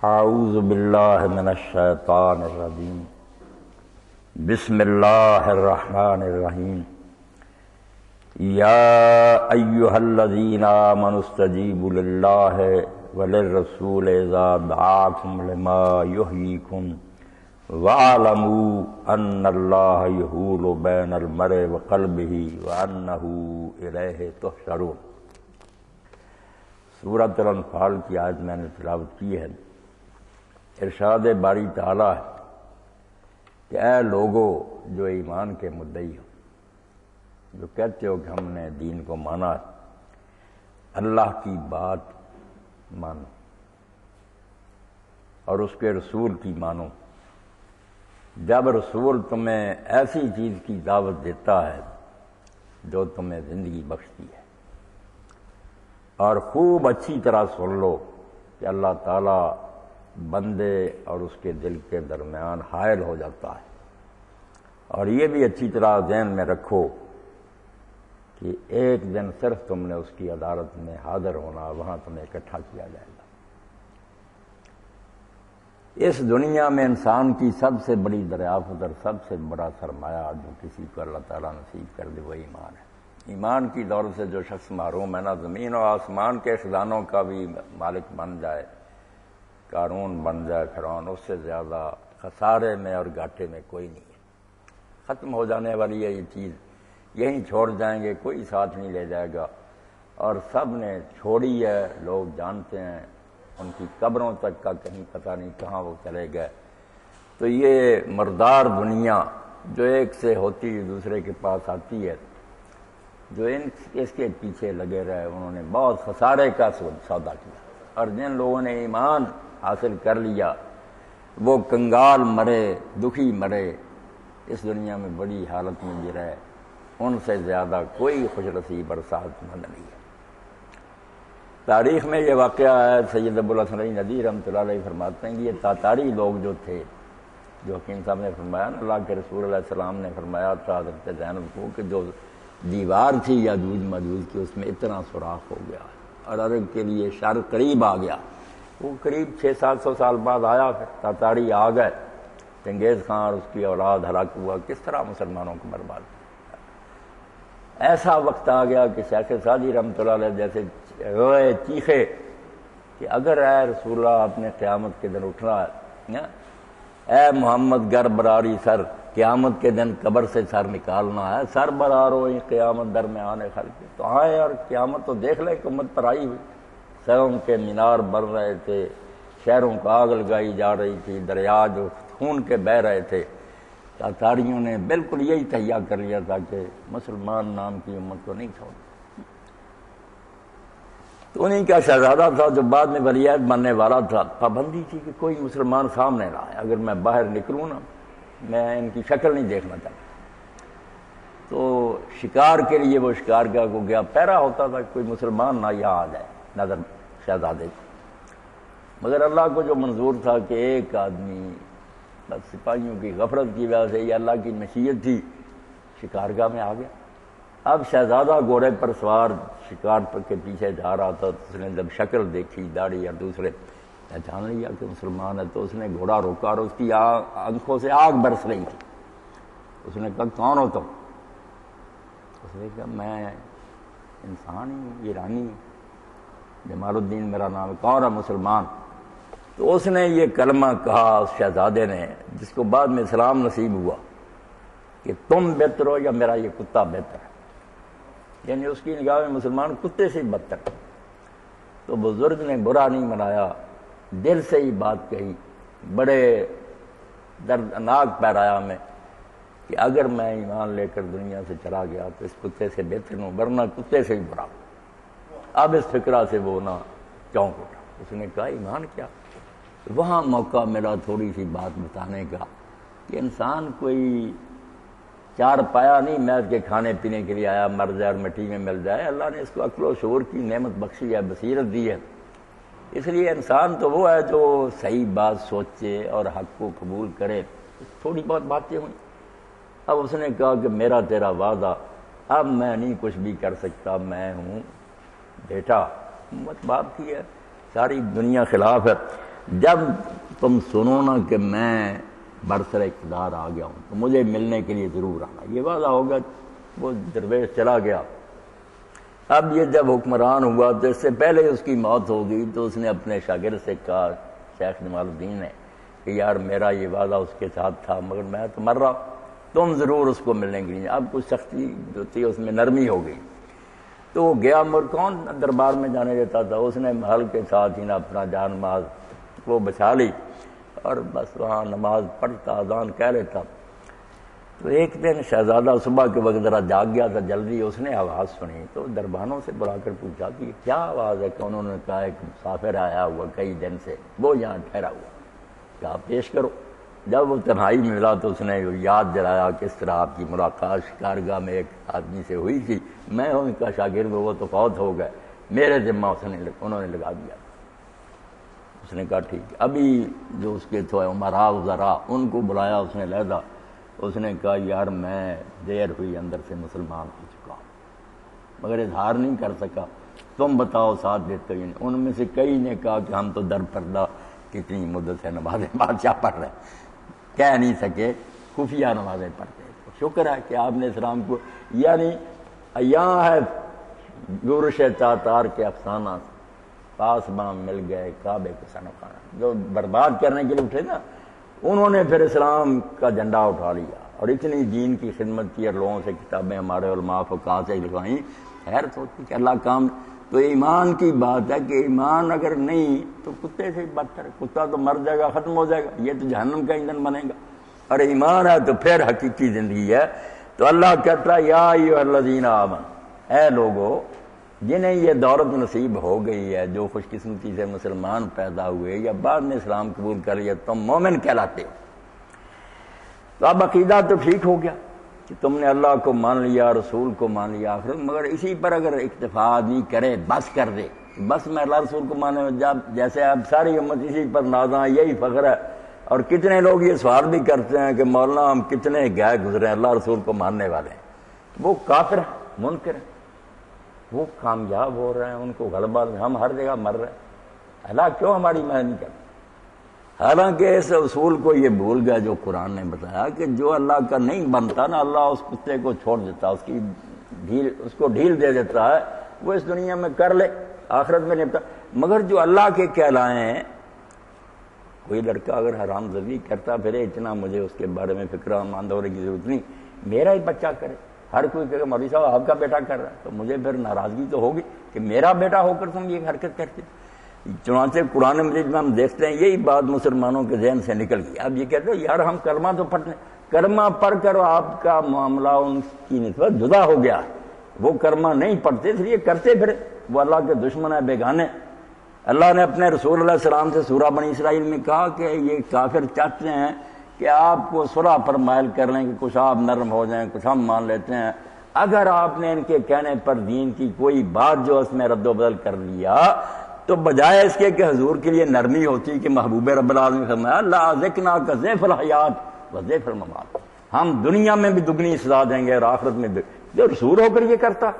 اعوذ باللہ من الشیطان الرجیم بسم اللہ الرحمن الرحیم یا ایہا الذین آمنوا استجیبوا للہ وللرسول اذا دعاکم لما یحییکم واعلموا ان اللہ یحول بین المرء وقلبہ وانہ الیہ تحشرون۔ سورۃ الانفال کی آیت میں نے تلاوت کی ہے۔ ارشاد باری تعالیٰ ہے کہ اے لوگو جو ایمان کے مدعی ہو، جو کہتے ہو کہ ہم نے دین کو مانا ہے، اللہ کی بات مانو اور اس کے رسول کی مانو۔ جب رسول تمہیں ایسی چیز کی دعوت دیتا ہے جو تمہیں زندگی بخشتی ہے، اور خوب اچھی طرح سن لو کہ اللہ تعالیٰ بندے اور اس کے دل کے درمیان حائل ہو جاتا ہے، اور یہ بھی اچھی طرح ذہن میں رکھو کہ ایک دن صرف تم نے اس کی عدالت میں حاضر ہونا، وہاں تمہیں اکٹھا کیا جائے گا۔ اس دنیا میں انسان کی سب سے بڑی دریافت اور سب سے بڑا سرمایہ جو کسی کو اللہ تعالیٰ نصیب کر دے وہ ایمان ہے۔ ایمان کی دولت سے جو شخص محروم ہے نا، زمین و آسمان کے خزانوں کا بھی مالک بن جائے، قارون بن جائے، فرعون، اس سے زیادہ خسارے میں اور گھاٹے میں کوئی نہیں ہے۔ ختم ہو جانے والی ہے یہ چیز، یہیں چھوڑ جائیں گے، کوئی ساتھ نہیں لے جائے گا، اور سب نے چھوڑی ہے، لوگ جانتے ہیں، ان کی قبروں تک کا کہیں پتہ نہیں کہاں وہ چلے گئے۔ تو یہ مردار دنیا جو ایک سے ہوتی دوسرے کے پاس آتی ہے، جو اس کے پیچھے لگے رہے انہوں نے بہت خسارے کا سودا کیا، اور جن لوگوں نے ایمان حاصل کر لیا وہ کنگال مرے، دکھی مرے، اس دنیا میں بڑی حالت میں بھی رہے، ان سے زیادہ کوئی خوش نصیب اور سعادت مند نہیں ہے۔ تاریخ میں یہ واقعہ ہے، سید ابوالحسن علی ندوی رحمۃ اللہ علیہ فرماتے ہیں کہ یہ تاتاری لوگ جو تھے، جو حکیم صاحب نے فرمایا نا، اللہ کے رسول علیہ السلام نے فرمایا تھا حضرت زینب کو کہ جو دیوار تھی یاجوج ماجوج کی، اس میں اتنا سوراخ ہو گیا اور عرب کے لیے شر قریب آ گیا۔ وہ قریب 600-700 سال بعد آیا، پھر تاتاری آ گئے، چنگیز خان اور اس کی اولاد ہلاک ہوا، کس طرح مسلمانوں کو برباد کیا۔ ایسا وقت آ گیا کہ شیخ سعدی رحمۃ اللہ علیہ جیسے روئے، چیخے کہ اگر اے رسول اللہ آپ نے قیامت کے دن اٹھنا ہے، اے محمد گر براری سر، قیامت کے دن قبر سے سر نکالنا ہے، سر برارو قیامت درمیان خلق، تو آئے اور قیامت تو دیکھ لیں کہ امت پر آئی ہوئی، سروں کے مینار بن رہے تھے، شہروں کو آگ لگائی جا رہی تھی، دریا جو خون کے بہہ رہے تھے۔ تاتاریوں نے بالکل یہی تہیا کر لیا تھا کہ مسلمان نام کی امت کو نہیں چھوڑ۔ تو انہیں کا شہزادہ تھا جو بعد میں ولی عہد بننے والا تھا، پابندی تھی کہ کوئی مسلمان سامنے نہ آئے، اگر میں باہر نکلوں نا میں ان کی شکل نہیں دیکھنا چاہتا۔ تو شکار کے لیے وہ شکار گاہ کو گیا، پہرا ہوتا تھا کوئی مسلمان نہ یہاں آ جائے نظر شہزادے کو، مگر اللہ کو جو منظور تھا کہ ایک آدمی، بس سپاہیوں کی غفلت کی وجہ سے یہ اللہ کی مشیت تھی، شکار گاہ میں آ گیا۔ اب شہزادہ گھوڑے پر سوار شکار کے پیچھے جا رہا تھا، تو اس نے جب شکل دیکھی، داڑھی اور دوسرے، پہچان لیا کہ مسلمان ہے، تو اس نے گھوڑا روکا اور اس کی آنکھوں سے آگ برس رہی تھی۔ اس نے کہا کون ہو تم؟ اس نے کہا میں انسان ہی، ایرانی، جمال الدین میرا نام ہے، کون ہے مسلمان؟ تو اس نے یہ کلمہ کہا اس شہزادے نے، جس کو بعد میں اسلام نصیب ہوا، کہ تم بہتر ہو یا میرا یہ کتا بہتر ہے، یعنی اس کی نگاہ میں مسلمان کتے سے ہی بدتر۔ تو بزرگ نے برا نہیں منایا، دل سے ہی بات کہی، بڑے دردناک پیرایا میں کہ اگر میں ایمان لے کر دنیا سے چلا گیا تو اس کتے سے بہتر ہوں، ورنہ کتے سے ہی برا۔ اب اس فکرہ سے وہ نہ چونک اٹھا، اس نے کہا ایمان کیا؟ وہاں موقع ملا تھوڑی سی بات بتانے کا کہ انسان کوئی چار پایا نہیں میز کے کھانے پینے کے لیے آیا، مر جائے اور مٹی میں مل جائے۔ اللہ نے اس کو عقل و شعور کی نعمت بخشی ہے، بصیرت دی ہے، اس لیے انسان تو وہ ہے جو صحیح بات سوچے اور حق کو قبول کرے۔ تھوڑی بہت باتیں ہوئیں، اب اس نے کہا کہ میرا تیرا وعدہ، اب میں نہیں کچھ بھی کر سکتا، میں ہوں بیٹا، امت باپ کی ہے، ساری دنیا خلاف ہے، جب تم سنو نا کہ میں برسر اقتدار آ گیا ہوں تو مجھے ملنے کے لیے ضرور آنا، یہ وعدہ ہوگا۔ وہ درویش چلا گیا۔ اب یہ جب حکمران ہوا تو اس سے پہلے اس کی موت ہو گئی تو اس نے اپنے شاگرد سے کہا، شیخ جمال الدین نے، کہ یار میرا یہ وعدہ اس کے ساتھ تھا مگر میں تو مر رہا، تم ضرور اس کو ملنے کے لیے۔ اب کچھ سختی جو تھی اس میں نرمی ہو گئی تو وہ گیا، مگر کون دربار میں جانے دیتا تھا، اس نے محل کے ساتھ ہی نا اپنا جان نماز وہ بچا لی اور بس وہاں نماز پڑھتا، اذان کہہ لیتا۔ تو ایک دن شہزادہ صبح کے وقت ذرا جاگ گیا تھا جلدی، اس نے آواز سنی تو دربانوں سے بلا کر پوچھا کہ کیا آواز ہے؟ کہ انہوں نے کہا ایک مسافر آیا ہوا کئی دن سے، وہ یہاں ٹھہرا ہوا، کہا پیش کرو۔ جب وہ تنہائی میں ملا تو اس نے یاد دلایا کس طرح آپ کی ملاقات شکارگاہ میں ایک آدمی سے ہوئی تھی، میں ان کا شاگرد، وہ تو فوت ہو گئے، میرے ذمہ انہوں نے لگا دیا۔ اس نے کہا ٹھیک ہے۔ ابھی جو اس کے تھے عمراء وزراء ان کو بلایا اس نے علیحدہ، اس نے کہا یار میں دیر ہوئی اندر سے مسلمان ہو چکا ہوں مگر اظہار نہیں کر سکا، تم بتاؤ ساتھ دیتے ہیں۔ ان میں سے کئی نے کہا کہ ہم تو در پردہ کتنی مدت سے نمازیں بادشاہ پڑھ رہے ہیں، کہہ نہیں سکے، خفیہ نمازیں پڑھتے ہیں۔ تو شکر ہے کہ آپ نے اسلام کو، یعنی یہاں ہے یورش تاتار کے افسانہ، پاسبان مل گئے کعبے کے سنخانہ، جو برباد کرنے کے لیے اٹھے نا انہوں نے پھر اسلام کا جھنڈا اٹھا لیا اور اتنی دین کی خدمت کی اور لوگوں سے کتابیں ہمارے علماء فقہاء سے لکھوائیں، حیرت ہوتی کہ اللہ کام۔ تو ایمان کی بات ہے کہ ایمان اگر نہیں تو کتے سے بدتر، کتا تو مر جائے گا، ختم ہو جائے گا، یہ تو جہنم کا ایندھن بنے گا، اور ایمان ہے تو پھر حقیقی زندگی ہے۔ تو اللہ کہتا ہے یا ایھا الذین آمنوا، اے لوگو جنہیں یہ دولت نصیب ہو گئی ہے، جو خوش قسمتی سے مسلمان پیدا ہوئے یا بعد میں اسلام قبول کر لیا، تم مومن کہلاتے ہو۔ تو اب عقیدہ تو ٹھیک ہو گیا کہ تم نے اللہ کو مان لیا، رسول کو مان لیا، آخر مگر اسی پر اگر اکتفا نہیں کرے، بس کر دے، بس میں اللہ رسول کو مانے، جب جیسے اب ساری امت اسی پر نازاں، یہی فخر ہے۔ اور کتنے لوگ یہ سوال بھی کرتے ہیں کہ مولانا ہم کتنے گئے گزرے اللہ رسول کو ماننے والے ہیں، وہ کافر ہیں، منکر ہیں، وہ کامیاب ہو رہے ہیں، ان کو غلبہ، ہم ہر جگہ مر رہے ہیں، اللہ کیوں ہماری مدد نہیں کرتا؟ حالانکہ اس اصول کو یہ بھول گیا جو قرآن نے بتایا کہ جو اللہ کا نہیں بنتا نا، اللہ اس کتے کو چھوڑ دیتا، اس کی ڈھیل، اس کو ڈھیل دے دیتا ہے، وہ اس دنیا میں کر لے، آخرت میں نہیں پتا۔ مگر جو اللہ کے کہلائے ہیں، کوئی لڑکا اگر حرام زدی کرتا پھرے، اتنا مجھے اس کے بارے میں فکر مند ہونے کی ضرورت نہیں، میرا ہی بچہ کرے۔ ہر کوئی کہے مولوی صاحب آپ کا بیٹا کر رہا ہے تو مجھے پھر ناراضگی تو ہوگی کہ میرا بیٹا ہو کر تم یہ حرکت کرتے۔ چنانچہ قرآن مجید میں ہم دیکھتے ہیں یہی بات مسلمانوں کے ذہن سے نکل گئی۔ اب یہ کہتے ہو یار ہم کلمہ تو پڑھتے ہیں، کلمہ پڑھ کر آپ کا معاملہ ان کی نسبت جدا ہو گیا، وہ کلمہ نہیں پڑھتے اس لیے کرتے پھر، وہ اللہ کے دشمن ہے، بیگانے۔ اللہ نے اپنے رسول علیہ السلام سے سورہ بنی اسرائیل میں کہا کہ یہ کافر چاہتے ہیں کہ آپ کو صلح پر مائل کر لیں، کہ کچھ آپ نرم ہو جائیں، کچھ ہم مان لیتے ہیں۔ اگر آپ نے ان کے کہنے پر دین کی کوئی بات جو اس میں رد و بدل کر لیا تو بجائے اس کے کہ حضور کے لیے نرمی ہوتی کہ محبوب رب العالمین فرمایا لا ذکنا کا ضعف الحیات و ضعف الممات، ہم دنیا میں بھی دگنی سزا دیں گے اور آخرت میں جو رسول ہو کر یہ کرتا۔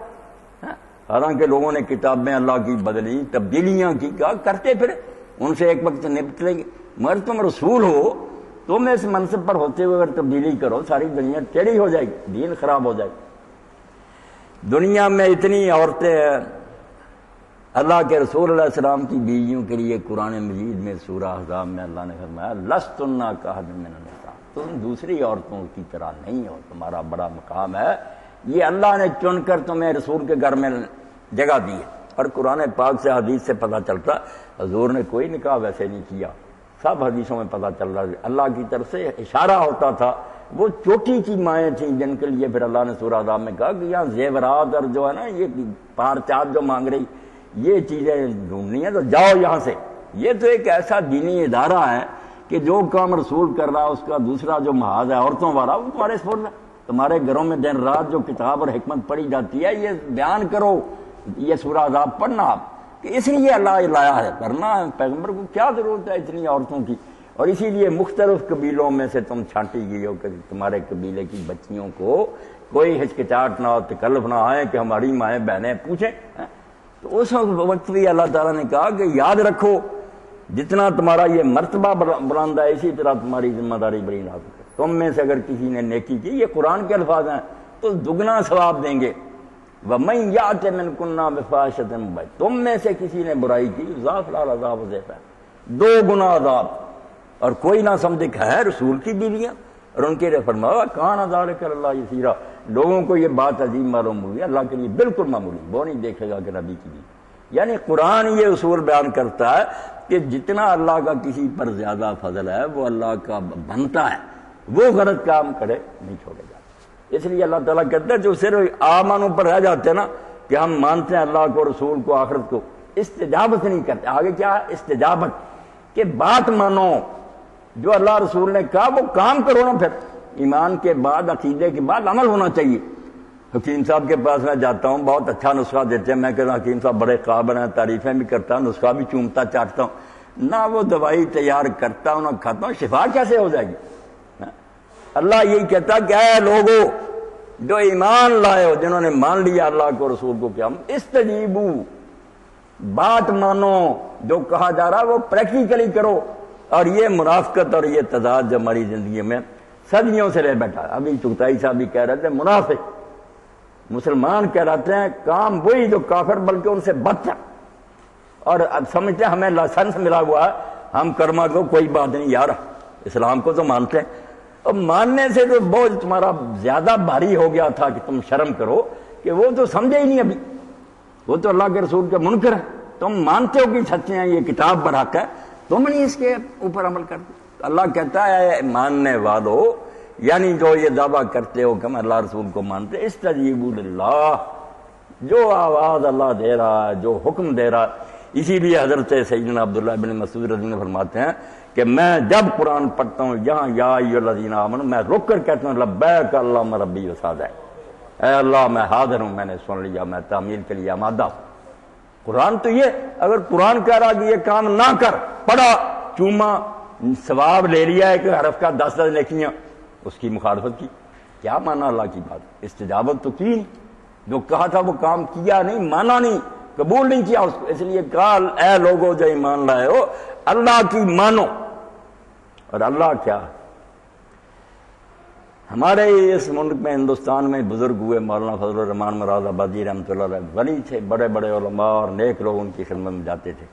حالانکہ لوگوں نے کتابیں اللہ کی بدلی، تبدیلیاں کی، کہا کرتے پھر ان سے ایک وقت نپٹ لیں گے، مگر تم رسول ہو، تم اس منصب پر ہوتے ہوئے اگر تبدیلی کرو ساری دنیا ٹیڑھی ہو جائے گی، دین خراب ہو جائے گی۔ دنیا میں اتنی عورتیں ہیں، اللہ کے رسول علیہ السلام کی بیویوں کے لیے قرآن مجید میں سورہ احزاب میں اللہ نے فرمایا لستن کاحد من النساء، تم دوسری عورتوں کی طرح نہیں ہو، تمہارا بڑا مقام ہے، یہ اللہ نے چن کر تمہیں رسول کے گھر میں جگہ دی ہے۔ اور قرآن پاک سے حدیث سے پتہ چلتا حضور نے کوئی نکاح ویسے نہیں کیا، سب حدیثوں میں پتہ چل رہا ہے اللہ کی طرف سے اشارہ ہوتا تھا۔ وہ چھوٹی سی مائیں تھیں جن کے لیے پھر اللہ نے سورہ احزاب میں کہا کہ یہاں زیورات اور جو ہے نا یہ پار چار جو مانگ رہی یہ چیزیں ڈھونڈنی ہیں تو جاؤ یہاں سے۔ یہ تو ایک ایسا دینی ادارہ ہے کہ جو کام رسول کر رہا ہے اس کا دوسرا جو محاذ ہے عورتوں والا وہ تمہارے سپرد ہے۔ تمہارے گھروں میں دن رات جو کتاب اور حکمت پڑھی جاتی ہے یہ بیان کرو، یہ سورہ احزاب پڑھنا آپ کہ اس لیے اللہ لایا ہے، ورنہ پیغمبر کو کیا ضرورت ہے اتنی عورتوں کی۔ اور اسی لیے مختلف قبیلوں میں سے تم چھانٹی گئی ہو کہ تمہارے قبیلے کی بچیوں کو کوئی ہچکچاہٹ نہ ہو، تکلف نہ آئے کہ ہماری مائیں بہنیں پوچھیں۔ تو اس وقت بھی اللہ تعالیٰ نے کہا کہ یاد رکھو جتنا تمہارا یہ مرتبہ بلند ہے اسی طرح تمہاری ذمہ داری بڑی نازک ہے. تم میں سے اگر کسی نے نیکی کی، یہ قرآن کے الفاظ ہیں، تو دگنا ثواب دیں گے. وَمَن يَأْتِ مِنكُنَّ بِفَاحِشَةٍ مُبِينَةٍ، تم میں سے کسی نے برائی کی ضعف لال عذاب ضعف ہے، 2 گنا عذاب. اور کوئی نہ سمجھے کہ ہے رسول کی بیویاں، اور ان کے لیے فرمایا کان ذالک علی اللہ یسیرا، لوگوں کو یہ بات عظیم معلوم ہوئی، اللہ کے لیے بالکل معمولی، وہ نہیں دیکھے گا کہ نبی کی بیوی. یعنی قرآن یہ اصول بیان کرتا ہے کہ جتنا اللہ کا کسی پر زیادہ فضل ہے وہ اللہ کا بنتا ہے، وہ غلط کام کرے نہیں چھوڑے گا. اس لیے اللہ تعالیٰ کہتا ہے جو صرف آمانوں پر رہ جاتے ہیں نا کہ ہم مانتے ہیں اللہ کو، رسول کو، آخرت کو، استجابت نہیں کرتے. آگے کیا ہے؟ استجابت، کہ بات مانو، جو اللہ رسول نے کہا وہ کام کرو نا. پھر ایمان کے بعد، عقیدے کے بعد عمل ہونا چاہیے. حکیم صاحب کے پاس میں جاتا ہوں، بہت اچھا نسخہ دیتے ہیں، میں کہتا ہوں حکیم صاحب بڑے قابل ہیں، تعریفیں بھی کرتا ہوں، نسخہ بھی چومتا چاٹتا ہوں. نہ وہ دوائی تیار کرتا ہوں نہ کھاتا ہوں، شفا کیسے ہو جائے گی؟ اللہ یہی کہتا کہ اے لوگو جو ایمان لائے ہو، جنہوں نے مان لیا اللہ کو، رسول کو، کہ ہم استجیبو، بات مانو، جو کہا جا رہا وہ پریکٹیکلی کرو. اور یہ منافقت اور یہ تضاد جو ہماری زندگی میں صدیوں سے رہ بیٹھا. ابھی چغتائی صاحب بھی کہہ رہے تھے منافق مسلمان کہلاتے ہیں، کام وہی جو کافر بلکہ ان سے بدتر. اور اب سمجھتے ہیں ہمیں لائسنس ملا ہوا ہے، ہم کرما کو کوئی بات نہیں یار، اسلام کو تو مانتے ہیں. اور ماننے سے تو بوجھ تمہارا زیادہ بھاری ہو گیا تھا کہ تم شرم کرو کہ وہ تو سمجھے ہی نہیں ابھی، وہ تو اللہ کے رسول کے منکر ہیں. تم مانتے ہو کہ سچے ہیں، یہ کتاب پر حق ہے، تم نہیں اس کے اوپر عمل کرتے. اللہ کہتا ہے ماننے والو، یعنی جو یہ دعویٰ کرتے ہو کہ ہم اللہ رسول کو مانتے، استجیبوا للہ، جو آواز اللہ دے رہا ہے، جو حکم دے رہا ہے. اسی لیے حضرت سیدنا عبداللہ بن مسعود رضی اللہ عنہ فرماتے ہیں کہ میں جب قرآن پڑھتا ہوں یہاں یا ایھا الذین آمنوا، میں رک کر کہتا ہوں لبیک اللہم ربی وسعدیک، اے اللہ میں حاضر ہوں، میں نے سن لیا، میں تعمیل کے لیے آمادہ ہوں. قرآن تو یہ، اگر قرآن کہہ رہا کہ یہ کام نہ کر، پڑھا، چوما، ثواب لے لیا ایک حرف کا 10 نیکیاں، اس کی مخالفت کی، کیا مانا اللہ کی بات؟ استجابت تو کی نہیں، جو کہا تھا وہ کام کیا نہیں، مانا نہیں، قبول نہیں کیا اس کو. اس لیے کہا اے لوگوں جو ایمان لائے ہو اللہ کی مانو. اور اللہ کیا؟ ہمارے اس ملک میں ہندوستان میں بزرگ ہوئے مولانا فضل الرحمان مراد آبادی رحمۃ اللہ علیہ، ولی تھے، بڑے بڑے علماء اور نیک لوگ ان کی خدمت میں جاتے تھے،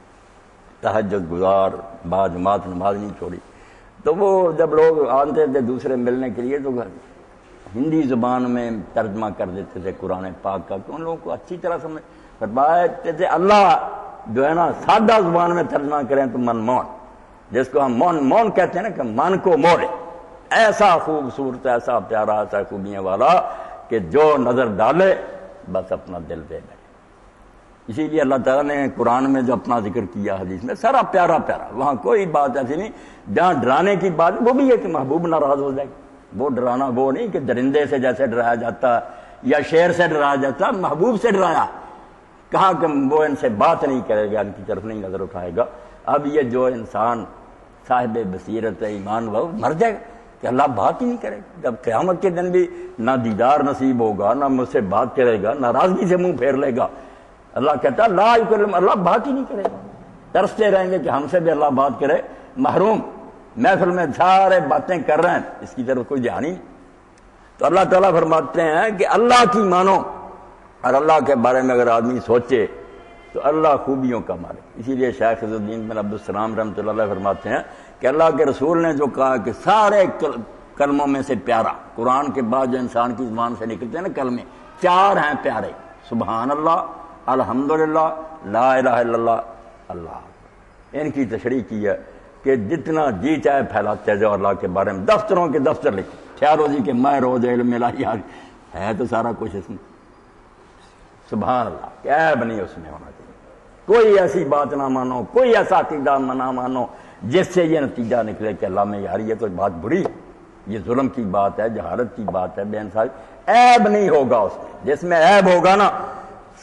تہجد گزار، با جماعت نماز نہیں چھوڑی. تو وہ جب لوگ آتے تھے دوسرے ملنے کے لیے تو ہندی زبان میں ترجمہ کر دیتے تھے قرآن پاک کا، تو ان لوگوں کو اچھی طرح سمجھ فرماتے تھے اللہ جو ہے نا سادہ زبان میں ترجمہ کریں تو من مون، جس کو ہم مون کہتے ہیں نا کہ من کو موڑے، ایسا خوبصورت، ایسا پیارا، ایسا خوبیاں والا کہ جو نظر ڈالے بس اپنا دل دے دے. اسی لیے اللہ تعالیٰ نے قرآن میں جو اپنا ذکر کیا حدیث میں سارا پیارا پیارا، وہاں کوئی بات ایسی نہیں جہاں ڈرانے کی بات. وہ بھی ہے کہ محبوب ناراض ہو جائے گا، وہ ڈرانا وہ نہیں کہ درندے سے جیسے ڈرایا جاتا یا شیر سے ڈرایا جاتا، محبوب سے ڈرایا، کہا کہ وہ ان سے بات نہیں کرے گا، ان کی طرف نہیں نظر اٹھائے گا. اب یہ جو انسان صاحب بصیرت ایمان وہ مر جائے گا کہ اللہ بات ہی نہیں کرے گا. جب قیامت کے دن بھی نہ دیدار نصیب ہوگا، نہ مجھ سے بات کرے گا، ناراضگی سے منہ پھیر لے گا. اللہ کہتا لا یکلم، اللہ بات ہی نہیں کرے گا. ترستے رہیں گے کہ ہم سے بھی اللہ بات کرے. محروم، محفل میں سارے باتیں کر رہے ہیں، اس کی طرف کوئی دھیان ہی نہیں. تو اللہ تعالیٰ فرماتے ہیں کہ اللہ کی مانو، اور اللہ کے بارے میں اگر آدمی سوچے تو اللہ خوبیوں کا مالک. اسی لیے شیخ عز الدین بن عبدالسلام رحمۃ اللہ علیہ فرماتے ہیں کہ اللہ کے رسول نے جو کہا کہ سارے کلموں میں سے پیارا، قرآن کے بعد جو انسان کی زبان سے نکلتے ہیں نا کلمے، 4 ہیں پیارے، سبحان اللہ، الحمدللہ، لا الہ الا اللہ، اللہ. ان کی تشریح کی ہے کہ جتنا جی چاہے پھیلاتے جاؤ اللہ کے بارے میں، دفتروں کے دفتر لکھو، تھیالوجی کے میں روز علم الہی ہے تو سارا کچھ اس میں. سبحان اللہ، کیا نہیں اس میں ہونا چاہیے. کوئی ایسی بات نہ مانو، کوئی ایسا عقیدہ نہ مانو جس سے یہ نتیجہ نکلے کہ اللہ میں یار یہ تو بات بری، یہ ظلم کی بات ہے، جہالت کی بات ہے، بے انصافی. عیب نہیں ہوگا اس میں، جس میں عیب ہوگا نا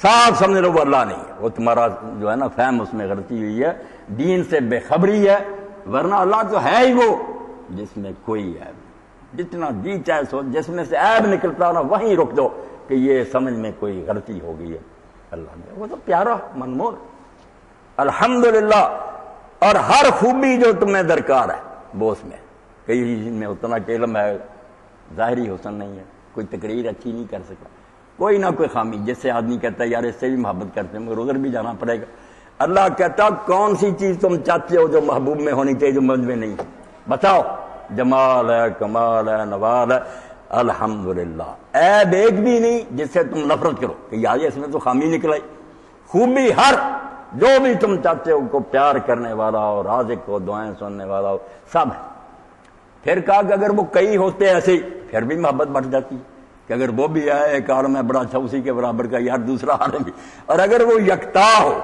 صاف سمجھ لو وہ اللہ نہیں ہے، وہ تمہارا جو ہے نا فہم اس میں غلطی ہوئی ہے، دین سے بے خبری ہے. ورنہ اللہ تو ہے ہی وہ جس میں کوئی عیب نہیں. جتنا جی چاہے سو جس میں سے عیب نکلتا ہو نا وہیں رک دو کہ یہ سمجھ میں کوئی غلطی ہو گئی ہے. اللہ نے وہ تو پیارا منمور. الحمدللہ، اور ہر خوبی جو تمہیں درکار ہے وہ اس میں، کئی میں اتنا کہ علم ہے، ظاہری حسن نہیں ہے، کوئی تقریر اچھی نہیں کر سکتا، کوئی نہ کوئی خامی، جس سے آدمی کہتا ہے یار اس سے بھی محبت کرتے ہیں مگر ادھر بھی جانا پڑے گا۔ اللہ کہتا کون سی چیز تم چاہتے ہو جو محبوب میں ہونی چاہیے جو مجھ میں نہیں ہے، بتاؤ، جمال ہے، کمال ہے، نوال ہے، الحمدللہ، عیب ایک بھی نہیں جس سے تم نفرت کرو کہ یار اس میں تو خامی نکل آئی، خوبی ہر جو بھی تم چاہتے ہو کو پیار کرنے والا ہو، رازق ہو، دعائیں سننے والا ہو، سب ہے۔ پھر کہا کہ اگر وہ کئی ہوتے ایسے ہی پھر بھی محبت بڑھ جاتی ہے کہ اگر وہ بھی ہے ایک عالم ہے بڑا اچھا اسی کے برابر کا یار دوسرا عالم بھی، اور اگر وہ یکتا ہو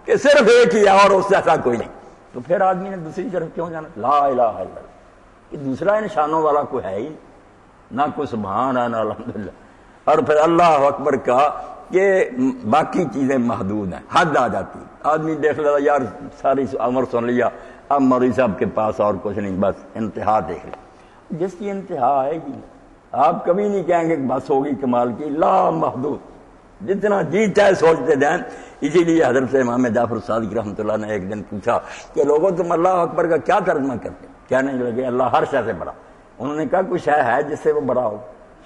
کہ صرف ایک ہی ہے اور اس سے ایسا کوئی نہیں، تو پھر آدمی نے دوسری طرف کیوں جانا؟ لا الہ الا اللہ، کہ دوسرا ان شانوں والا کوئی ہے ہی نہ کوئی سبحان ہے نہ الحمدللہ۔ اور پھر اللہ اکبر کہا کہ باقی چیزیں محدود ہیں، حد آ جاتی، آدمی دیکھ لیتا یار ساری عمر سن لیا اب مولوی صاحب کے پاس اور کچھ نہیں، بس انتہا دیکھ لیں، جس کی انتہا آئے گی آپ کبھی نہیں کہیں گے کہ بس ہوگی کمال کی، لا محدود، جتنا جی چاہے سوچتے جائیں۔ اسی لیے حضرت امام جعفر صادق رحمۃ اللہ نے ایک دن پوچھا کہ لوگوں تم اللہ اکبر کا کیا ترجمہ کرتے؟ کہنے لگے اللہ ہر شے سے بڑا۔ انہوں نے کہا کوئی شے ہے جس سے وہ بڑا ہو؟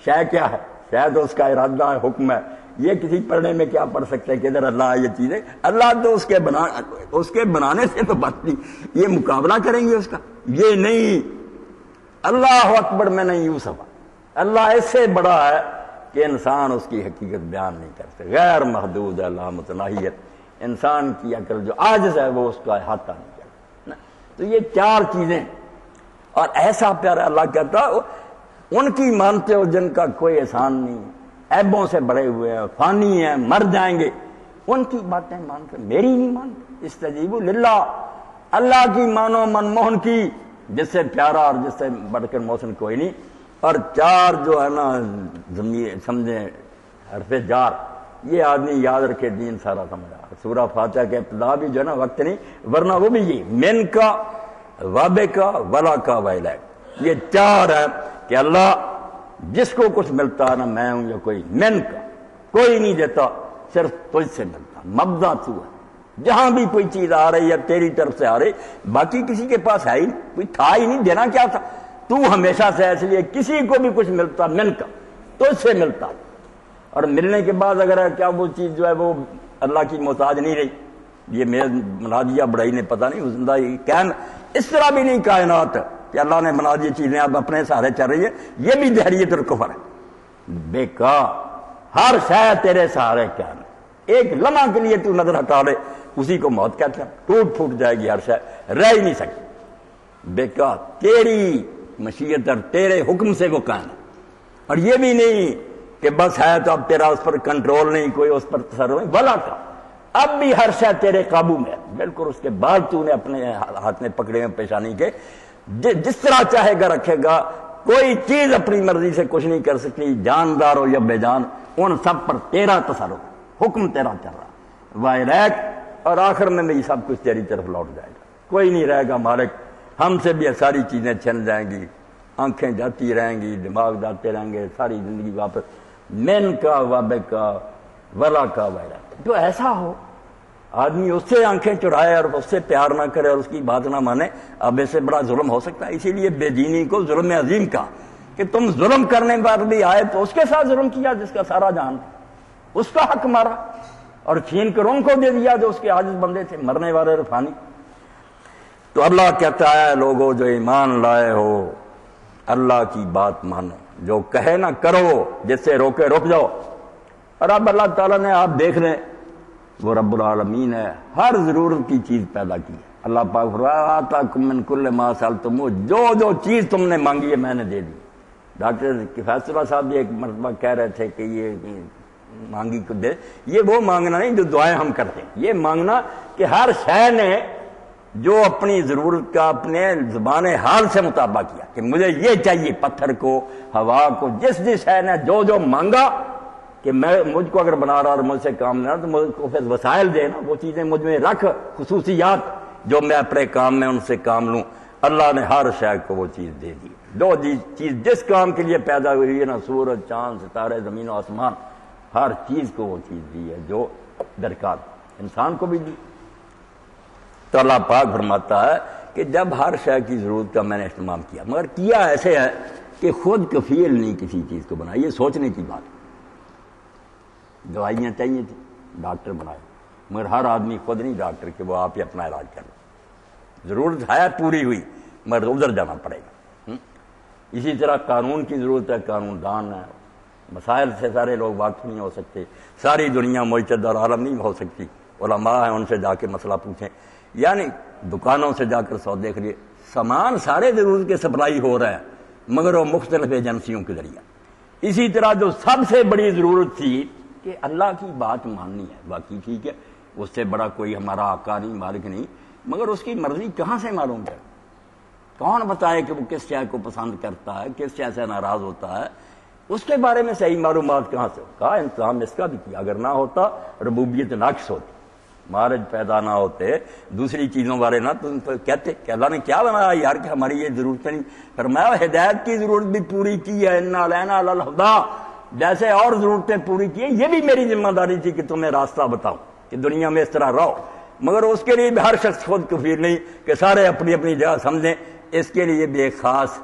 شے کیا ہے؟ شے تو اس کا ارادہ ہے، حکم ہے، یہ کسی پڑھنے میں کیا پڑھ سکتے کہ ادھر اللہ یہ چیزیں، اللہ تو اس کے بنانے سے تو بات نہیں، یہ مقابلہ کریں گے اس کا، یہ نہیں، اللہ اکبر میں نہیں یوں سوا، اللہ اس سے بڑا ہے کہ انسان اس کی حقیقت بیان نہیں کرتے، غیر محدود ہے، لا متناہیت، انسان کی عقل جو عاجز ہے وہ اس کا احاطہ نہیں کرتا۔ تو یہ چار چیزیں، اور ایسا پیارا اللہ کہتا ان کی مانتے ہو جن کا کوئی احسان نہیں، عیبوں سے بڑے ہوئے ہیں، فانی ہیں، مر جائیں گے، ان کی باتیں مانتے، میری نہیں مانتے۔ استجیبوا للہ، اللہ کی مانو، منموہن کی، جس سے پیارا اور جس سے بڑھ کر محسن کوئی نہیں۔ اور چار جو ہے نا سمجھیں حرف جار، یہ آدمی یاد رکھے دین سارا سمجھا۔ سورہ فاتحہ کے ابتدا بھی جو ہے نا وقت نہیں، ورنہ وہ بھی یہ من کا، وابے کا، ولا کا، ویلیک، یہ چار ہے کہ اللہ جس کو کچھ ملتا ہے نا میں ہوں یا کوئی، من کا کوئی نہیں دیتا، صرف تجھ سے ملتا، مبدا تو ہے، جہاں بھی کوئی چیز آ رہی ہے تیری طرف سے آ رہی، باقی کسی کے پاس ہے ہی نہیں، کوئی تھا ہی نہیں، دینا کیا تھا، تو ہمیشہ سے، اس لیے کسی کو بھی کچھ ملتا من کا تجھ سے ملتا، اور ملنے کے بعد اگر کیا وہ چیز جو ہے وہ اللہ کی محتاج نہیں رہی، یہ میں بنا دیا بڑائی نے پتہ نہیں زندہ کیم، اس طرح بھی نہیں کائنات کہ اللہ نے بنا دی چیزیں اب اپنے سہارے چل رہی ہے، یہ بھی دہریت اور کفر ہے، بیکار، ہر شے تیرے سہارے کیا ہے، ایک لمحہ کے لیے تو نظر ہٹا لے اسی کو موت کہتے ہیں، ٹوٹ پھوٹ جائے گی ہر شے، رہ ہی نہیں سکتی، بیکار، تیری مشیت اور تیرے حکم سے وہ قائم ہے، اور یہ بھی نہیں کہ بس ہے تو اب تیرا اس پر کنٹرول نہیں، کوئی اس پر تصرف نہیں، بلا کا اب بھی ہر شے تیرے قابو میں ہے، بالکل اس کے بعد تو نے اپنے ہاتھ میں پکڑے ہیں پیشانی کے، جس طرح چاہے گا رکھے گا، کوئی چیز اپنی مرضی سے کچھ نہیں کر سکتی، جاندار ہو یا بے جان، ان سب پر تیرا تصرف، حکم تیرا چل رہا، وائریک، اور آخر میں بھی سب کچھ تیری طرف لوٹ جائے گا، کوئی نہیں رہے گا مالک، ہم سے بھی ساری چیزیں چھن جائیں گی، آنکھیں جاتی رہیں گی، دماغ جاتے رہیں گے، ساری زندگی واپس من کا، وابے کا، ولا کا، وائریک۔ جو ایسا ہو آدمی اس سے آنکھیں چرائے اور اس سے پیار نہ کرے اور اس کی بات نہ مانے، اب اس سے بڑا ظلم ہو سکتا ہے؟ اسی لیے بے دینی کو ظلم عظیم کہا کہ تم ظلم کرنے پر بھی آئے تو اس کے ساتھ ظلم کیا جس کا سارا جہان تھا، اس کا حق مارا اور چھین کر ان کو دے دیا جو اس کے عاجز بندے تھے، مرنے والے رفانی۔ تو اللہ کہتا ہے لوگوں جو ایمان لائے ہو اللہ کی بات مانو، جو کہے نہ کرو، جس سے روکے رک جاؤ۔ اور اب اللہ تعالیٰ نے آپ دیکھ لیں وہ رب العالمین ہے، ہر ضرورت کی چیز پیدا کی ہے۔ اللہ پاک فرمایا آتاکم من کل ما سألتموہ، جو چیز تم نے مانگی ہے میں نے دے دی۔ ڈاکٹر کفایت اللہ صاحب بھی ایک مرتبہ کہہ رہے تھے کہ یہ مانگی کو دے، یہ وہ مانگنا نہیں جو دعائیں ہم کرتے ہیں، یہ مانگنا کہ ہر شے نے جو اپنی ضرورت کا اپنے زبان حال سے مطابقہ کیا کہ مجھے یہ چاہیے، پتھر کو، ہوا کو، جس شے نے جو مانگا کہ میں مجھ کو اگر بنا رہا اور مجھ سے کام نہ رہا تو مجھ کو پھر وسائل دے نا، وہ چیزیں مجھ میں رکھ، خصوصیات جو میں اپنے کام میں ان سے کام لوں۔ اللہ نے ہر شے کو وہ چیز دے دی، جو چیز جس کام کے لیے پیدا ہوئی ہے نا، سورج، چاند، ستارے، زمین و آسمان، ہر چیز کو وہ چیز دی ہے جو درکار، انسان کو بھی دی۔ تو اللہ پاک فرماتا ہے کہ جب ہر شے کی ضرورت کا میں نے اہتمام کیا، مگر کیا ایسے ہے کہ خود کفیل نہیں کسی چیز کو بنایا. یہ سوچنے کی بات. دوائیاں چاہیے تھیں، ڈاکٹر بنائے، مگر ہر آدمی خود نہیں ڈاکٹر کہ وہ آپ ہی اپنا علاج کر لے. ضرورت ہے پوری ہوئی مگر ادھر جانا پڑے گا. اسی طرح قانون کی ضرورت ہے، قانون دان ہے. مسائل سے سارے لوگ واقف نہیں ہو سکتے، ساری دنیا معتد اور عالم نہیں ہو سکتی. علماء ہیں، ان سے جا کے مسئلہ پوچھیں. یعنی دکانوں سے جا کر سودے خریدے، سامان سارے ضرورت کے سپلائی ہو رہا ہے مگر وہ مختلف ایجنسیوں کے ذریعہ. اسی طرح جو سب سے بڑی ضرورت تھی کہ اللہ کی بات ماننی ہے، باقی ٹھیک ہے اس سے بڑا کوئی ہمارا آقا نہیں، مالک نہیں، مگر اس کی مرضی کہاں سے معلوم ہے؟ کون بتائے کہ وہ کس شے کو پسند کرتا ہے، کس شے سے ناراض ہوتا ہے؟ اس کے بارے میں صحیح معلومات کہاں سے؟ کہا انتظام اس کا بھی کیا. اگر نہ ہوتا ربوبیت ناقص ہوتی، مارج پیدا نہ ہوتے، دوسری چیزوں بارے نہ تو کہتے کہ اللہ نے کیا بنایا یار کہ ہماری یہ ضرورتیں نہیں. فرمایا ہدایت کی ضرورت بھی پوری کی ہے، انا علینا للہدیٰ، جیسے اور ضرورتیں پوری کی ہیں، یہ بھی میری ذمہ داری تھی کہ تمہیں راستہ بتاؤں کہ دنیا میں اس طرح رہو. مگر اس کے لیے بھی ہر شخص خود کفیل نہیں کہ سارے اپنی اپنی جگہ سمجھیں. اس کے لیے بھی ایک خاص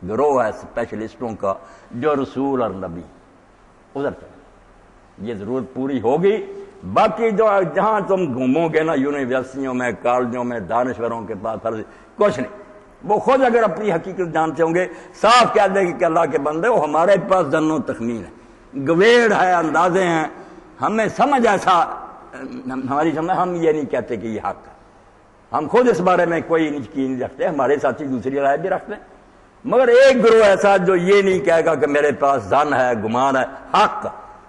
گروہ ہے اسپیشلسٹوں کا جو رسول اور نبی ادھر چلے. یہ ضرورت پوری ہوگی. باقی جو جہاں تم گھومو گے نا یونیورسٹیوں میں، کالجوں میں، دانشوروں کے پاس کچھ نہیں. وہ خود اگر اپنی حقیقت جانتے ہوں گے صاف کہہ دیں کہ اللہ کے بندے وہ ہمارے پاس ظن و تخمین ہے، گویڑ ہے، اندازے ہیں، ہمیں سمجھ ایسا ہماری سمجھ، ہم یہ نہیں کہتے کہ یہ حق ہے. ہم خود اس بارے میں کوئی یقین نہیں رکھتے، ہمارے ساتھی دوسری رائے بھی رکھتے ہیں. مگر ایک گروہ ایسا جو یہ نہیں کہے گا کہ میرے پاس ظن ہے، گمان ہے، حق،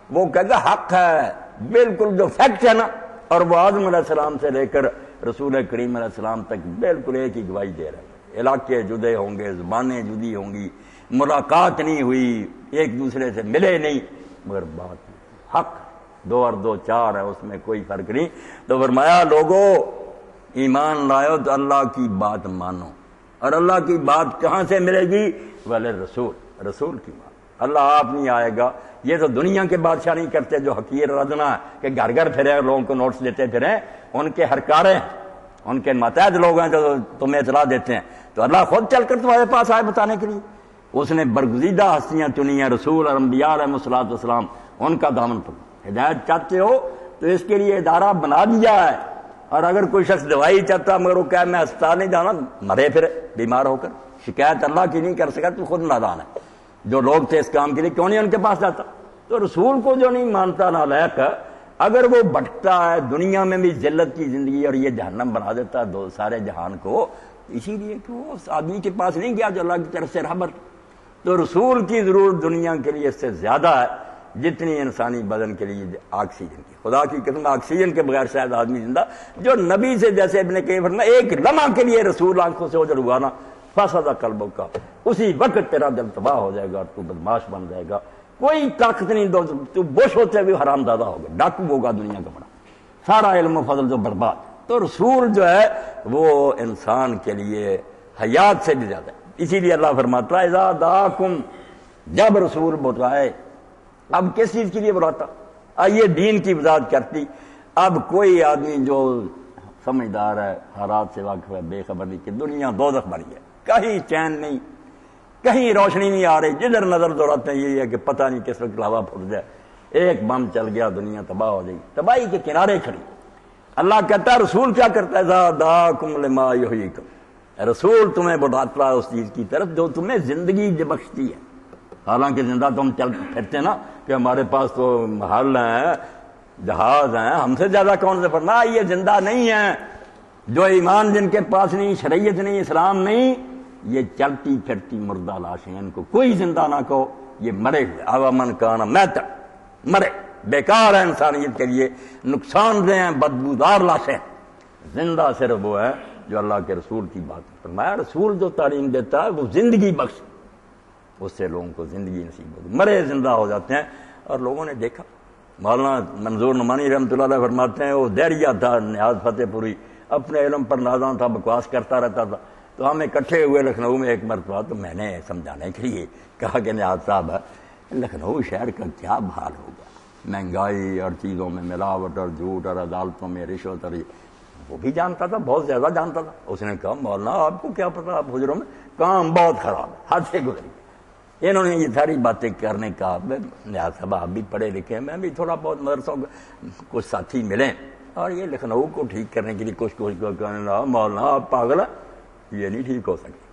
وہ کہے گا حق ہے بالکل جو فیکٹ ہے نا. اور وہ آدم علیہ السلام سے لے کر رسول کریم علیہ السلام تک بالکل ایک ہی گواہی دے رہے ہیں. علاقے جدے ہوں گے، زبانیں جدی ہوں گی، ملاقات نہیں ہوئی، ایک دوسرے سے ملے نہیں، مگر بات حق 2 اور 2 4 ہے، اس میں کوئی فرق نہیں. تو فرمایا لوگو ایمان لائو تو اللہ کی بات مانو. اور اللہ کی بات کہاں سے ملے گی؟ والے رسول کی بات. اللہ آپ نہیں آئے گا. یہ تو دنیا کے بادشاہ نہیں کرتے جو حقیر ردنا ہے کہ گھر گھر پھرے لوگوں کو نوٹس دیتے پھریں. ان کے ہرکارے ہیں، ان کے ماتحت لوگ ہیں جو تمہیں اطلاع دیتے ہیں. تو اللہ خود چل کر تمہارے پاس آئے بتانے کے لیے. اس نے برگزیدہ ہستیاں چنی ہیں، رسول اور انبیاء علیہ الصلوۃ والسلام، ان کا دامن پکڑو. ہدایت چاہتے ہو تو اس کے لیے ادارہ بنا دیا ہے. اور اگر کوئی شخص دوائی چاہتا مگر وہ کہ میں اسپتال نہیں جانا، مرے پھر بیمار ہو کر، شکایت اللہ کی نہیں کر سکا تو خود نادان ہے. جو لوگ تھے اس کام کے لیے کیوں نہیں ان کے پاس جاتا؟ تو رسول کو جو نہیں مانتا نالائق، اگر وہ بھٹکتا ہے دنیا میں بھی ذلت کی زندگی اور یہ جہنم بنا دیتا ہے سارے جہان کو، اسی لیے کہ وہ اس آدمی کے پاس نہیں گیا جو اللہ کی طرف سے رحمت. تو رسول کی ضرورت دنیا کے لیے اس سے زیادہ ہے جتنی انسانی بدن کے لیے آکسیجن کی. خدا کی قسم آکسیجن کے بغیر شاید آدمی زندہ. جو نبی سے جیسے ابن قیم فرمایا ایک لمحہ کے لیے رسول آنکھوں سے اوجھل ہوا نا فسد قلبوں کا، اسی وقت تیرا دل تباہ ہو جائے گا اور تو بدماش بن جائے گا. کوئی طاقت نہیں، تو بوش ہوتے ہوئے حرام زادہ ہوگا، ڈاکو ہوگا دنیا کا بڑا، سارا علم و فضل جو برباد. تو رسول جو ہے وہ انسان کے لیے حیات سے بھی زیادہ ہے. اسی لیے اللہ فرماتا ہے اذا دعاکم، جب رسول بلائے. اب کس چیز کے لیے بلاتا؟ یہ دین کی وضاحت کرتی. اب کوئی آدمی جو سمجھدار ہے، حالات سے واقف ہے، بے خبر نہیں کہ دنیا دوزخ بنی ہے، کہیں چین نہیں، کہیں روشنی نہیں آ رہی. جدھر نظر دوڑاتے ہیں یہی ہے کہ پتہ نہیں کس وقت لاوا پھٹ جائے، ایک بم چل گیا دنیا تباہ ہو جائے گی، تباہی کے کنارے کھڑی. اللہ کہتا ہے رسول کیا کرتا ہے؟ اذا دعاکم لما یحییکم، رسول تمہیں بلاتا ہے اس چیز کی طرف جو تمہیں زندگی بخشتی ہے. حالانکہ زندہ تو ہم چل پھرتے نا کہ ہمارے پاس تو محل ہیں، جہاز ہیں، ہم سے زیادہ کون سے پڑھنا. یہ زندہ نہیں ہیں جو ایمان جن کے پاس نہیں، شریعت نہیں، اسلام نہیں، یہ چلتی پھرتی مردہ لاشیں. ان کو کوئی زندہ نہ کہو، یہ مرے ہوئے. اب من کانا میتا، مرے، بیکار ہے انسانیت کے لیے، نقصان دہ ہیں، بدبودار لاشیں. زندہ صرف وہ ہے جو اللہ کے رسول کی بات فرمایا. رسول جو تعلیم دیتا ہے وہ زندگی بخش، اس سے لوگوں کو زندگی نصیب ہوگی. مرے زندہ ہو جاتے ہیں. اور لوگوں نے دیکھا، مولانا منظور نعمانی رحمۃ اللہ علیہ فرماتے ہیں وہ دہریہ تھا نیاز فتح پوری، اپنے علم پر نازاں تھا، بکواس کرتا رہتا تھا. تو ہم اکٹھے ہوئے لکھنؤ میں ایک مرتبہ، تو میں نے سمجھانے کے لیے کہا کہ نیاز صاحب لکھنؤ شہر کا کیا حال ہوگا، مہنگائی اور چیزوں میں ملاوٹ اور جھوٹ اور عدالتوں میں رشوت اور وہ بھی جانتا تھا، بہت زیادہ جانتا تھا. اس نے کہا مولانا آپ کو کیا پتا، آپ حجروں میں کام بہت خراب ہے، حد سے گزری. انہوں نے یہ ساری باتیں کرنے کا، نیاز صاحب آپ بھی پڑھے لکھے ہیں، میں بھی تھوڑا بہت مدرسوں کچھ ساتھی ملیں، اور یہ لکھنؤ کو ٹھیک کرنے کے لیے کچھ کرنے لگا. مولانا آپ پاگل ہیں، یہ نہیں ٹھیک ہو سکتا.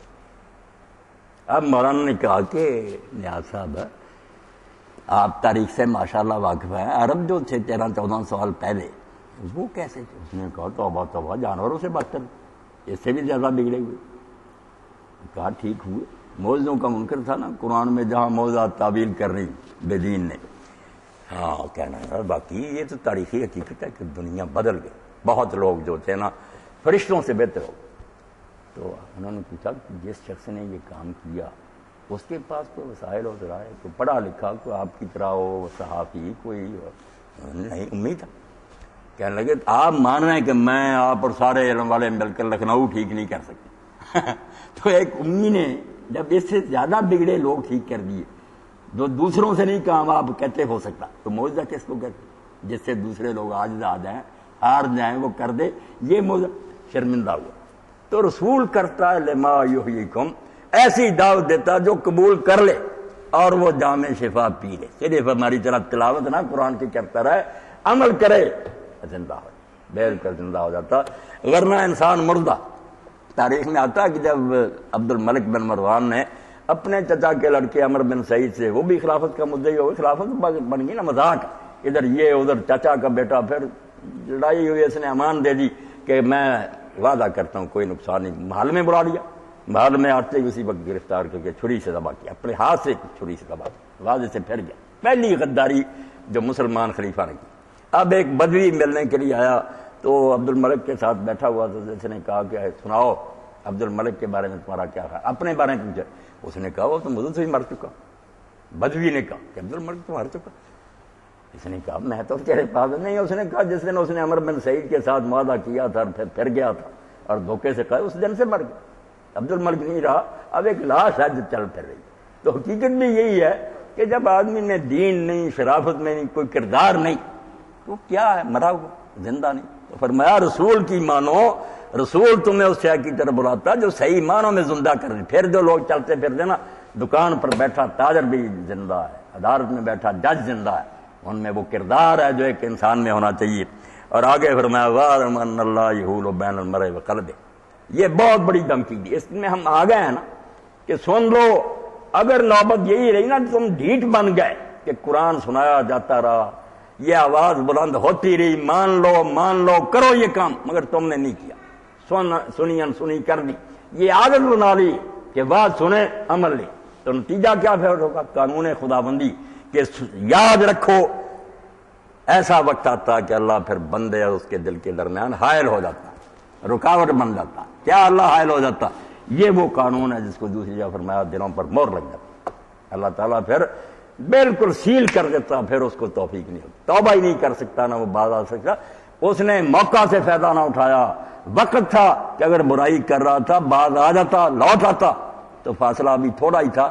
اب مولانا نے کہا کہ نیاز صاحب آپ تاریخ سے ماشاءاللہ واقف ہیں، عرب جو تھے 13-14 سال پہلے وہ کیسے تھے؟ اس نے کہا توبہ توبہ، جانوروں سے بدتر، اس سے بھی زیادہ بگڑے ہوئے. کہا ٹھیک ہوئے. موعظوں کا منکر تھا نا قرآن میں، جہاں موضوعات تعویل کرنی بے دین نے. ہاں کہنا ہے باقی یہ تو تاریخی حقیقت ہے کہ دنیا بدل گئی. بہت لوگ جو تھے نا فرشتوں سے بہتر ہو. تو انہوں نے پوچھا کہ جس شخص نے یہ کام کیا اس کے پاس کوئی وسائل و ذرائع، کوئی پڑھا لکھا، کوئی آپ کی طرح ہو صحافی، کوئی نہیں؟ امید ہے. کہنے لگے آپ مان رہے ہیں کہ میں آپ اور سارے علم والے مل کر لکھنؤ ٹھیک نہیں کر سکتے. تو ایک امی نے جب اس سے زیادہ بگڑے لوگ ٹھیک کر دیے، جو دوسروں سے نہیں کام آپ کہتے ہو سکتا، تو معجزہ کس کو کہتے؟ جس سے دوسرے لوگ عاجز آ جائیں، ہار جائیں، وہ کر دے، یہ معجزہ. شرمندہ ہوا. تو رسول کرتا ہے لما یحییکم، ایسی دعوت دیتا جو قبول کر لے اور وہ جام شفا پی لے. صرف ہماری طرح تلاوت نہ قرآن کی کرتا رہے، عمل کرے، زندہ ہو، بالکل زندہ ہو جاتا. ورنہ انسان مردہ. تاریخ میں آتا ہے کہ جب عبد الملک بن مروان نے اپنے چچا کے لڑکے عمر بن سعید سے، وہ بھی خلافت کا مدعی ہو گئے، خلافت بن گئی نا مذاق، ادھر یہ ادھر چچا کا بیٹا، پھر لڑائی ہوئی. اس نے امان دے دی کہ میں وعدہ کرتا ہوں کوئی نقصان نہیں. محل میں بلا لیا، محل میں آتے ہی اسی وقت گرفتار کر کے چھری سے ذبح کیا، اپنے ہاتھ سے چھری سے ذبح کیا، واضح سے پھر گیا. پہلی غداری جو مسلمان خلیفہ نے کی. اب ایک بدوی ملنے کے لیے آیا تو عبد الملک کے ساتھ بیٹھا ہوا تھا. جس نے کہا کہ سناؤ عبد الملک کے بارے میں تمہارا کیا ہے؟ اپنے بارے میں پوچھا. اس نے کہا وہ تو مجھے سے ہی مر چکا. بدوی نے کہا کہ عبد الملک تو مر چکا. اس نے کہا میں تو تیرے پاس نہیں. اس نے کہا جس دن اس نے عمر بن سعید کے ساتھ معاہدہ کیا تھا پھر گیا تھا اور دھوکے سے کہا اس دن سے مر گیا. عبد الملک نہیں رہا، اب ایک لاش ہے جو چل پھر رہی. تو حقیقت بھی یہی ہے کہ جب آدمی میں دین نہیں، شرافت میں نہیں، کوئی کردار نہیں، تو کیا ہے؟ مرا ہوا، زندہ نہیں. تو فرمایا رسول کی مانو، رسول تمہیں اس شے کی طرف بلاتا جو صحیح معنوں میں زندہ کر دے. پھر جو لوگ چلتے پھرتے نا، دکان پر بیٹھا تاجر بھی زندہ ہے، عدالت میں بیٹھا جج زندہ ہے، ان میں وہ کردار ہے جو ایک انسان میں ہونا چاہیے. اور آگے فرمایا وَاعْلَمْ أَنَّ اللَّهَ يَحُولُ بَيْنَ الْمَرْءِ وَقَلْبِهِ. یہ بہت بڑی دھمکی دی. اس میں ہم آ گئے ہیں نا کہ سن لو، اگر نوبت یہی رہی نا تم ڈھیٹ بن گئے کہ قرآن سنایا جاتا رہا، یہ آواز بلند ہوتی رہی، مان لو کرو یہ کام، مگر تم نے نہیں کیا، سنی کر دی، یہ عادت بنا لی کہ بات سنے عمل نہیں، تو نتیجہ کیا پھر ہوگا؟ قانون خداوندی کہ یاد رکھو ایسا وقت آتا کہ اللہ پھر بندے اور اس کے دل کے درمیان حائل ہو جاتا، رکاوٹ بن جاتا. کیا اللہ حائل ہو جاتا؟ یہ وہ قانون ہے جس کو دوسری جگہ فرمایا دلوں پر مور لگ جاتا. اللہ تعالیٰ پھر بالکل سیل کر دیتا، پھر اس کو توفیق نہیں ہوتی، توبہ ہی نہیں کر سکتا، نہ وہ باز آ سکتا. اس نے موقع سے فائدہ نہ اٹھایا. وقت تھا کہ اگر برائی کر رہا تھا باز آ جاتا، لوٹ آتا، تو فاصلہ ابھی تھوڑا ہی تھا،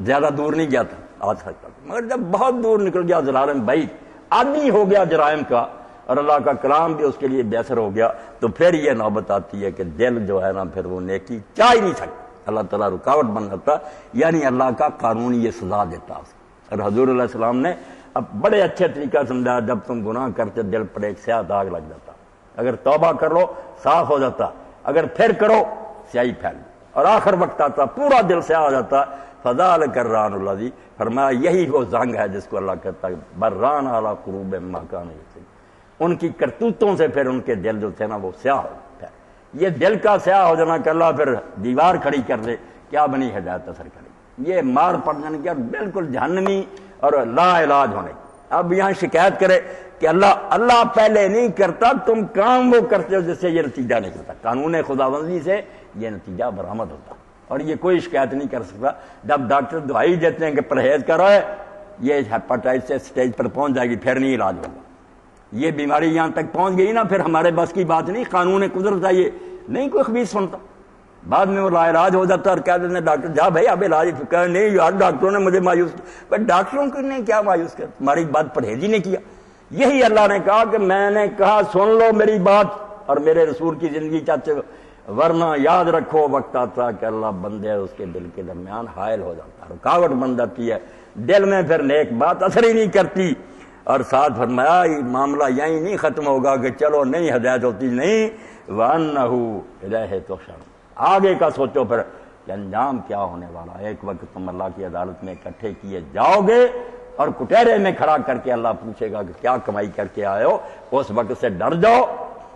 زیادہ دور نہیں گیا تھا، آ سکتا. مگر جب بہت دور نکل گیا، ظلالم بعید، عادی ہو گیا جرائم کا، اور اللہ کا کلام بھی اس کے لیے بےثر ہو گیا، تو پھر یہ نوبت آتی ہے کہ دل جو ہے نا پھر وہ نیکی چاہ ہی نہیں سکتا، اللہ تعالیٰ رکاوٹ بن جاتا. یعنی اللہ کا قانون یہ سزا دیتا. اور حضور علیہ السلام نے اب بڑے اچھے طریقہ سمجھایا، جب تم گناہ کرتے دل پر ایک سیاہ داغ لگ جاتا، اگر توبہ کر لو صاف ہو جاتا، اگر پھر کرو سیاہی پھیل، اور آخر وقت آتا پورا دل سیاہ ہو جاتا. فذلک الران الذی، فرمایا یہی وہ زنگ ہے جس کو اللہ کہتا ہے بران علی قلوب ما کانوا یکسبون. ان کی کرتوتوں سے پھر ان کے دل جو تھے نا وہ سیاہ ہو گئے. یہ دل کا سیاہ ہو جانا کہ اللہ پھر دیوار کھڑی کر دے، کیا بنی ہدایت اثر کرے، یہ مار پڑ جانے کی اور بالکل جہنمی اور لا علاج ہونے. اب یہاں شکایت کرے کہ اللہ پہلے نہیں کرتا، تم کام وہ کرتے ہو جس سے یہ نتیجہ نکلتا. قانون خداوندی سے یہ نتیجہ برآمد ہوتا، اور یہ کوئی شکایت نہیں کر سکتا. جب ڈاکٹر دوائی دیتے ہیں کہ پرہیز کرو، یہ ہیپاٹائٹس اسٹیج پر پہنچ جائے گی، پھر نہیں علاج ہوگا. یہ بیماری یہاں تک پہنچ گئی نا، پھر ہمارے بس کی بات نہیں، قانون قدرت ہے، یہ نہیں کوئی خبیث سنتا. بعد میں وہ لا علاج ہو جاتا اور کہہ دیتے ہیں ڈاکٹر جا بھائی اب علاج نہیں یار، ڈاکٹروں نے مجھے مایوس کیا. بٹ ڈاکٹروں کو نے کیا مایوس کیا؟ تمہاری بات پرہیزی نے کیا. یہی اللہ نے کہا کہ میں نے کہا سن لو میری بات، اور میرے رسول کی زندگی چاہتے ہو، ورنہ یاد رکھو وقت آتا کہ اللہ بندے اس کے دل کے درمیان حائل ہو جاتا ہے، رکاوٹ بن جاتی ہے، دل میں پھر نیک بات اثر ہی نہیں کرتی۔ اور ساتھ فرمایا یہ معاملہ یہیں نہیں ختم ہوگا کہ چلو نہیں ہدایت ہوتی، نہیں، وَأَنَّهُ إِلَيْهِ تُحْشَرُونَ، آگے کا سوچو پھر کہ انجام کیا ہونے والا۔ ایک وقت تم اللہ کی عدالت میں اکٹھے کیے جاؤ گے اور کٹہرے میں کھڑا کر کے اللہ پوچھے گا کہ کیا کمائی کر کے آئے ہو، اس وقت سے ڈر جاؤ۔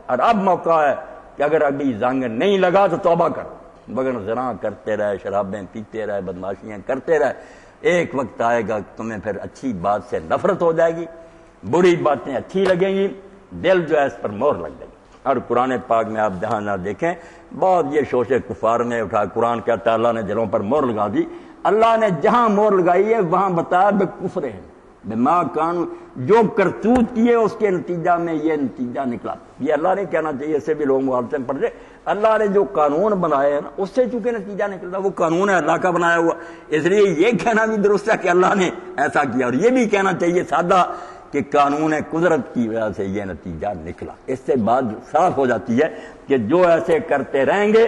اور اب موقع ہے کہ اگر ابھی زنگ نہیں لگا تو توبہ کر، مگر زنا کرتے رہے، شرابیں پیتے رہے، بدماشیاں کرتے رہے، ایک وقت آئے گا تمہیں پھر اچھی بات سے نفرت ہو جائے گی، بری باتیں اچھی لگیں گی، دل جو ہے اس پر مہر لگ جائے گی۔ اور قرآن پاک میں آپ جہاں نہ دیکھیں بہت یہ شوشے کفار میں اٹھا، قرآن کہتا ہے اللہ نے دلوں پر مہر لگا دی، اللہ نے جہاں مہر لگائی ہے وہاں بتایا بے کفر ہے، بما کانوا، جو کرتوت کیے اس کے نتیجہ میں یہ نتیجہ نکلا۔ یہ اللہ نے کہنا چاہیے، اس سے بھی لوگ مغالطے میں پڑ جائے، اللہ نے جو قانون بنائے ہیں نا اس سے چونکہ نتیجہ نکلتا، وہ قانون ہے اللہ کا بنایا ہوا، اس لیے یہ کہنا بھی درست ہے کہ اللہ نے ایسا کیا، اور یہ بھی کہنا چاہیے سادہ کہ قانون قدرت کی وجہ سے یہ نتیجہ نکلا۔ اس سے بات صاف ہو جاتی ہے کہ جو ایسے کرتے رہیں گے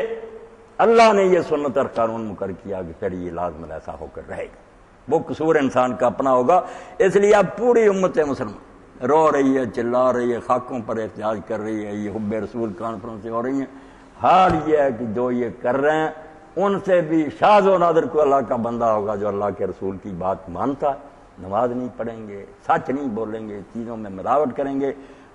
اللہ نے یہ سنت اور قانون مقرر کیا کہ پھر یہ لازم ایسا ہو کر رہے گا، وہ قصور انسان کا اپنا ہوگا۔ اس لیے اب پوری امت مسلمان رو رہی ہے، چلا رہی ہے، خاکوں پر احتجاج کر رہی ہے، یہ حب رسول کانفرنسیں ہو رہی ہیں، حال یہ ہے کہ جو یہ کر رہے ہیں ان سے بھی شاذ و نادر کو اللہ کا بندہ ہوگا جو اللہ کے رسول کی بات مانتا ہے، نماز نہیں پڑھیں گے، سچ نہیں بولیں گے، چیزوں میں ملاوٹ کریں گے،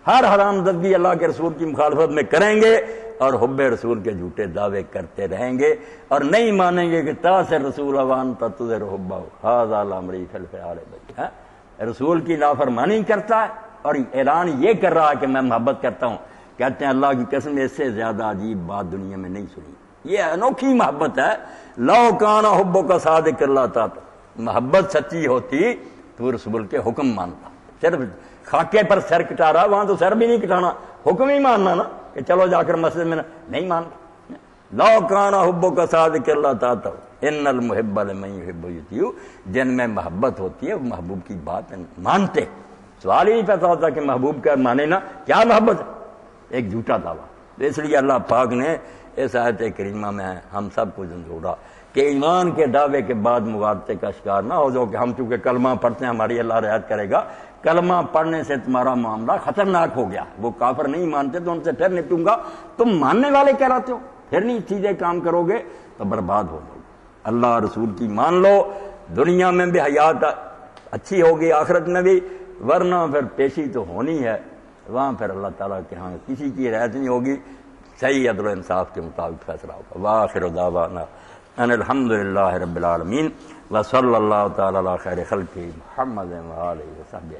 ہر حرام زدگی اللہ کے رسول کی مخالفت میں کریں گے، اور حب رسول کے جھوٹے دعوے کرتے رہیں گے، اور نہیں مانیں گے کہ تاثر رسول وان تظہر حبہ ھذا الامر فی الفعال بی، رسول کی نافرمانی کرتا ہے اور اعلان یہ کر رہا ہے کہ میں محبت کرتا ہوں۔ کہتے ہیں اللہ کی قسم اس سے زیادہ عجیب بات دنیا میں نہیں سنی، یہ انوکھی محبت ہے۔ لو کان حبک صادق اللہ تعالی، محبت سچی ہوتی تو رسول کے حکم مانتا، صرف خاکے پر سر کٹا رہا، وہاں تو سر بھی نہیں کٹانا، حکم ہی ماننا نا، کہ چلو جا کر مسجد میں نہیں ماننا۔ لو کان حبک صادق اللہ تعالی ان المحب لمن یحب یطیع، جن میں محبت ہوتی ہے وہ محبوب کی بات مانتے۔ سوال ہی نہیں پیدا ہوتا کہ محبوب کا مانے نا، کیا محبت ہے؟ ایک جھوٹا دعویٰ۔ اس لیے اللہ پاک نے اس آیت کریمہ میں ہم سب کو جھنجھوڑا کہ ایمان کے دعوے کے بعد مغالطے کا شکار نہ ہو جاؤ کہ ہم چونکہ کلمہ پڑھتے ہیں ہماری اللہ رعایت کرے گا، کلمہ پڑھنے سے تمہارا معاملہ خطرناک ہو گیا، وہ کافر نہیں مانتے تو ان سے پھر نپٹوں گا، تم ماننے والے کہلاتے ہو، پھر نہیں چیزیں کام کرو گے تو برباد ہو جاؤ گے۔ اللہ رسول کی مان لو، دنیا میں بھی حیات اچھی ہوگی، آخرت میں بھی، ورنہ پھر پیشی تو ہونی ہے، وہاں پھر اللہ تعالیٰ کے ہاں کسی کی رعایت نہیں ہوگی، صحیح عدل و انصاف کے مطابق فیصلہ ہوگا۔ وآخر دعوانا ان الحمد للہ رب العالمین وصلی اللہ تعالی علی خیر خلقہ محمد وآلہ وصحبہ۔